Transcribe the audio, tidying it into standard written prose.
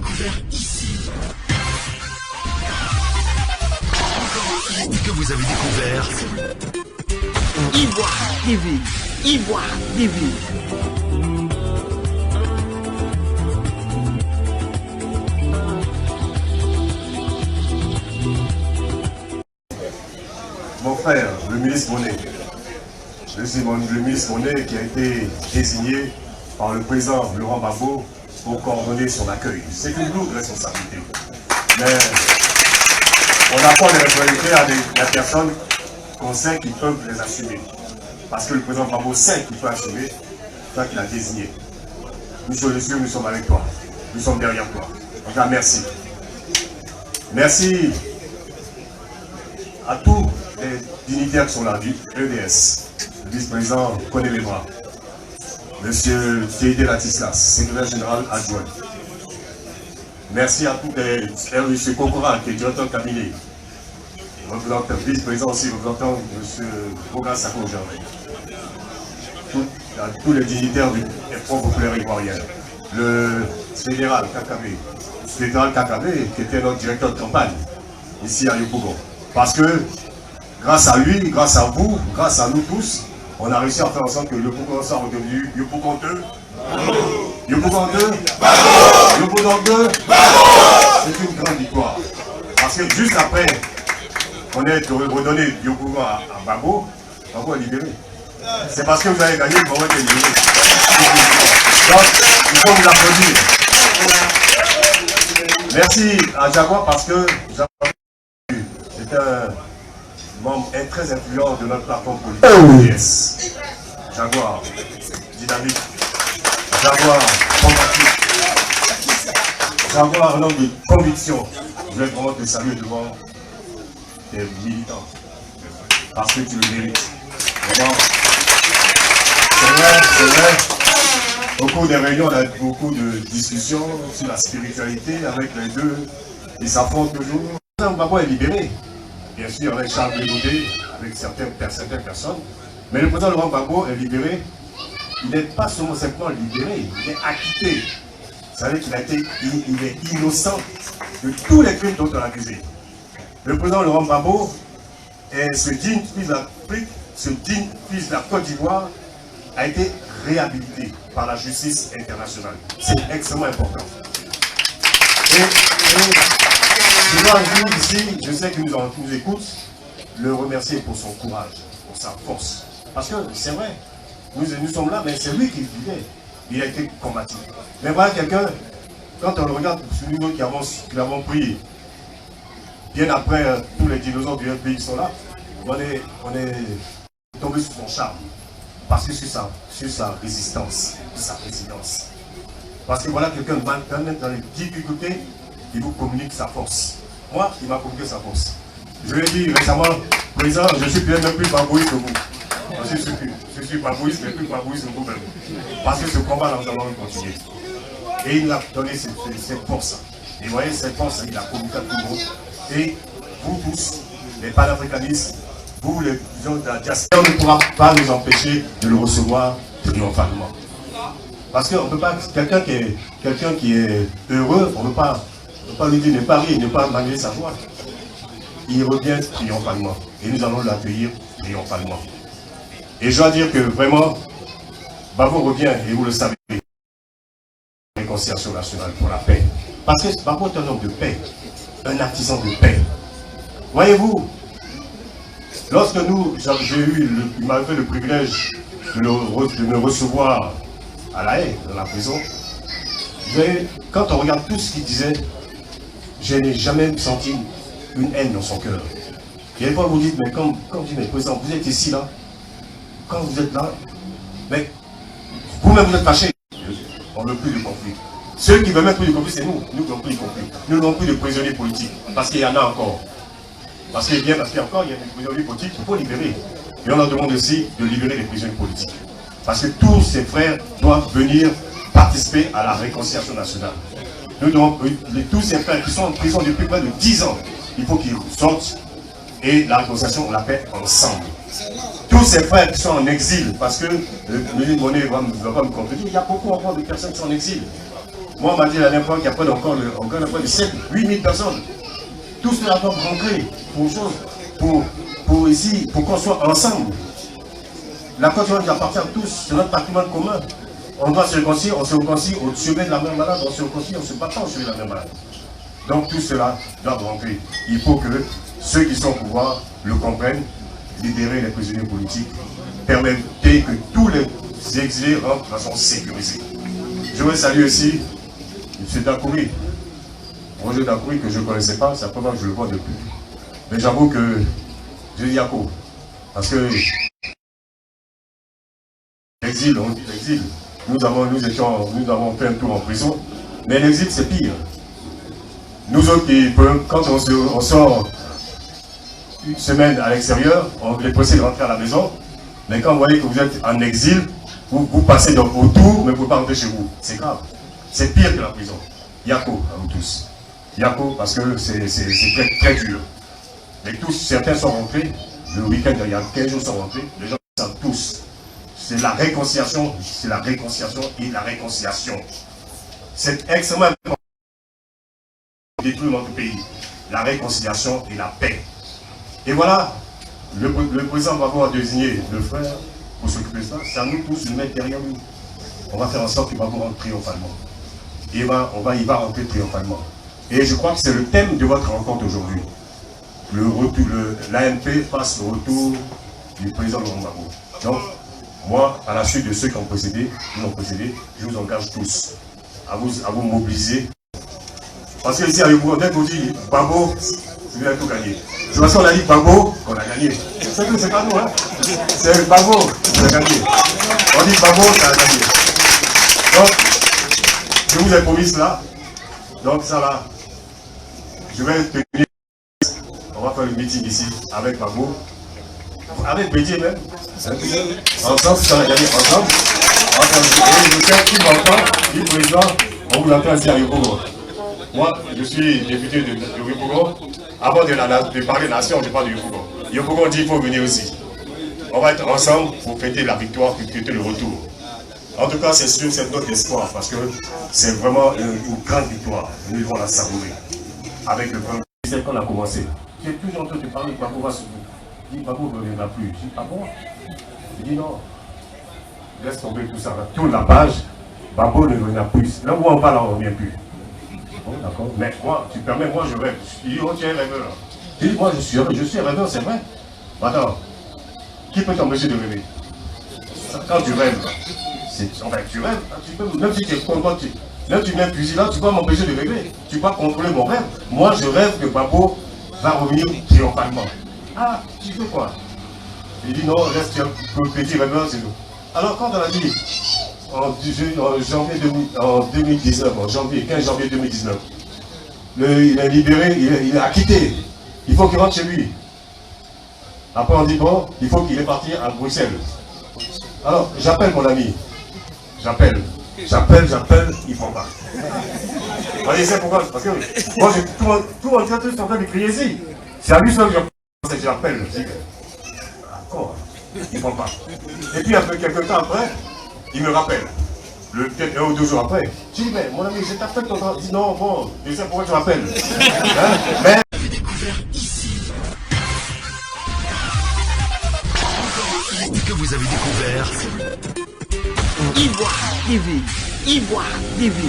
découvert ici. Qu'est-ce que vous avez découvert? Ivoire TV. Ivoire TV. Mon frère, le ministre Monet. Je suis le ministre Monet qui a été désigné par le président Laurent Gbagbo pour coordonner son accueil. C'est une lourde responsabilité. Mais on apporte des responsabilités à des personnes qu'on sait qu'ils peuvent les assumer. Parce que le président Gbagbo sait qu'il peut assumer ça qu'il a désigné. Monsieur le Monsieur, nous sommes avec toi. Nous sommes derrière toi. En tout cas, merci. Merci à tous les dignitaires qui sont là, du EDS. Le vice-président connaît les bras. Monsieur Théodé Latislas, secrétaire général adjoint. Merci à tous les M. Kokora, qui est directeur de cabinet. Représentant, vice-président aussi, représentant M. Boga Sako Gervais. Tous les dignitaires du Front populaire ivoirien. Le fédéral Kakabé, qui était notre directeur de campagne, ici à Yopougon. Parce que, grâce à lui, grâce à vous, grâce à nous tous, on a réussi à faire en sorte que le Yopougon soit redevenu Yopougon 2. Yopougon 2. Yopougon 2. C'est une grande victoire. Parce que juste après, on est redonné Yopougon à Gbagbo, Gbagbo est libéré. C'est parce que vous avez gagné que Gbagbo est libéré. Donc, il faut vous applaudir. Merci à Jaguar parce que c'est un membre très influent de notre plateforme politique. Yes. Jaguar, dynamique. Jaguar, combatif. Jaguar, un homme de conviction. Je voulais vraiment te saluer devant tes militants. Parce que tu le mérites. Vraiment. C'est vrai. Au cours des réunions, on a eu beaucoup de discussions sur la spiritualité avec les deux. Ils s'affrontent toujours. Gbagbo est libéré. Bien sûr, avec Charles Bégoudé, avec certaines personnes. Mais le président Laurent Gbagbo est libéré. Il n'est pas seulement simplement libéré, il est acquitté. Vous savez qu'il il est innocent de tous les crimes dont on l'a accusé. Le président Laurent Gbagbo est ce digne fils d'Afrique, ce digne fils de la Côte d'Ivoire, a été réhabilité par la justice internationale. C'est extrêmement important. Et je dois dire ici, je sais qu'il nous écoute, le remercier pour son courage, pour sa force. Parce que c'est vrai, nous sommes là, mais c'est lui qui vivait. Il a été combatif. Mais voilà quelqu'un, quand on le regarde, celui qui avons pris, bien après tous les dinosaures du FBI qui sont là, on est tombé sur son charme. Parce que sur sa résistance, sur sa présidence. Parce que voilà quelqu'un même dans les difficultés, il vous communique sa force. Moi, il m'a communiqué sa force. Je lui ai dit récemment, président, je suis même plus babouiste que vous. Je suis babouiste, mais plus babouiste que vous même. Parce que ce combat, nous allons continuer. Et il nous a donné cette force. Et vous voyez, cette force, il a communiqué à tout le monde. Et vous tous, les panafricanistes, vous, les gens de la diaspora, on ne pourra pas nous empêcher de le recevoir triomphalement. Parce qu'on ne peut pas, quelqu'un qui est heureux, on ne peut pas lui dire ne pas rire, ne pas malgré sa joie. Il revient triomphalement. Et nous allons l'accueillir triomphalement. Et je dois dire que vraiment, Gbagbo revient, et vous le savez, la réconciliation nationale pour la paix. Parce que Gbagbo est un homme de paix, un artisan de paix. Voyez-vous, lorsque il m'a fait le privilège de me recevoir à La Haye, dans la prison, quand on regarde tout ce qu'il disait, je n'ai jamais senti une haine dans son cœur. Et des fois vous dites, mais quand vous dites, mais président, vous êtes ici là, quand vous êtes là, mais vous-même vous êtes fâché. On ne veut plus de conflit. Ceux qui ne veulent même plus de conflit, c'est nous. Nous n'avons plus de conflit. Nous n'avons plus de prisonniers politiques. Parce qu'il y en a encore. Parce qu'il y a encore, il y a des prisonniers politiques qu'il faut libérer. Et on leur demande aussi de libérer les prisonniers politiques. Parce que tous ces frères doivent venir participer à la réconciliation nationale. Nous devons, tous ces frères qui sont en prison depuis près de 10 ans, il faut qu'ils sortent et la réconciliation, on la fait ensemble. Tous ces frères qui sont en exil, parce que le ministre Monet va pas me contredire, il y a beaucoup encore de personnes qui sont en exil. Moi, on m'a dit la dernière fois qu'il y a pas encore de 7, 8 000 personnes. Tout cela doit rentrer pour ici, pour qu'on soit ensemble. La Côte d'Ivoire nous appartient à tous, c'est notre patrimoine commun. On doit se réconcilier, on se réconcilie au chevet de la même malade, on se réconcilie, on se bat au chevet de la même malade. Donc tout cela doit rentrer. Il faut que ceux qui sont au pouvoir le comprennent, libérer les prisonniers politiques, permettre que tous les exilés rentrent de façon sécurisée. Je veux saluer aussi M. Dakouri. Roger Dakouri, que je ne connaissais pas, c'est la première fois que je le vois depuis. Mais j'avoue que je dis Yako. Parce que l'exil, on dit l'exil. Nous avons fait un tour en prison, mais l'exil c'est pire. Nous autres, quand on sort une semaine à l'extérieur, on est pressé de rentrer à la maison, mais quand vous voyez que vous êtes en exil, vous passez donc autour, mais vous ne pouvez pas rentrer chez vous. C'est grave. C'est pire que la prison. Yako à vous tous. Yako parce que c'est très, très dur. Mais tous, certains sont rentrés, le week-end, il y a 15 jours sont rentrés, les gens savent tous. C'est la réconciliation et la réconciliation. C'est extrêmement important pour détruire notre pays. La réconciliation et la paix. Et voilà, le président va avoir désigné le frère pour s'occuper de ça. C'est à nous tous de mettre derrière lui. On va faire en sorte qu'il va rentre triomphalement. Il va rentrer triomphalement. Et je crois que c'est le thème de votre rencontre aujourd'hui. L'AMP face au retour du président Laurent Gbagbo. Donc, moi, à la suite de ceux qui ont précédé, je vous engage tous à vous mobiliser. Parce que ici, avec vous, dès qu'on dit Gbagbo, vous allez tout gagner. De toute façon, on a dit Gbagbo, qu'on a gagné. C'est pas nous, hein. C'est Gbagbo, qu'on a gagné. On dit Gbagbo, qu'on a gagné. Donc, je vous ai promis cela. Donc, ça là, je vais tenir. On va faire le meeting ici avec Gbagbo. Avec Bédier même. Ensemble, ça va gagner ensemble. Et je sais qui m'entend, du président, on vous entend ici à Yopougon. Moi, je suis député de Yopougon. Avant de parler nation, je parle de Yopougon. Yopougon dit qu'il faut venir aussi. On va être ensemble pour fêter la victoire, pour fêter le retour. En tout cas, c'est sûr, c'est notre espoir, parce que c'est vraiment une grande victoire. Nous devons la savourer. Avec le premier ministère qu'on a commencé. J'ai toujours entendu parler de Gbagbo va se vous. Il dit Gbagbo ne reviendra plus. Je dis, ah bon? Il dit non. Laisse tomber tout ça. Tourne la page. Gbagbo ne reviendra plus. Là où on va, là, on ne revient plus. Bon, d'accord. Mais moi, tu permets, moi je rêve. Il dit, oh, tu es rêveur. Je dis, moi je suis rêveur, c'est vrai. Attends, qui peut t'empêcher de rêver? Quand tu rêves, enfin, tu rêves, tu peux, même si tu es content, même si tu viens puiser là, tu peux m'empêcher de rêver. Tu peux contrôler mon rêve. Moi, je rêve que Gbagbo va revenir triomphalement. Ah, tu fais quoi? Il dit non, reste un petit rêveur, c'est tout. Alors, quand on a dit, en 2019, en janvier, 15 janvier 2019, il est libéré, il est acquitté. Il faut qu'il rentre chez lui. Après, on dit bon, il faut qu'il est parti à Bruxelles. Alors, j'appelle mon ami. J'appelle, il ne prend pas. Vous voyez, c'est pourquoi? Parce que moi, tout mon directeur est en train de crier ici. C'est à lui seul que j'appelle. Je dis, d'accord, il ne prend pas. Et puis, après, quelques temps après, il me rappelle. Peut-être 1 ou 2 jours après. Je dis, mais mon ami, je t'appelle ton temps. Il dit, non, bon, je sais pourquoi tu m'appelles. Hein? Mais. Vous avez découvert ici. Que vous avez découvert Ivoire TV.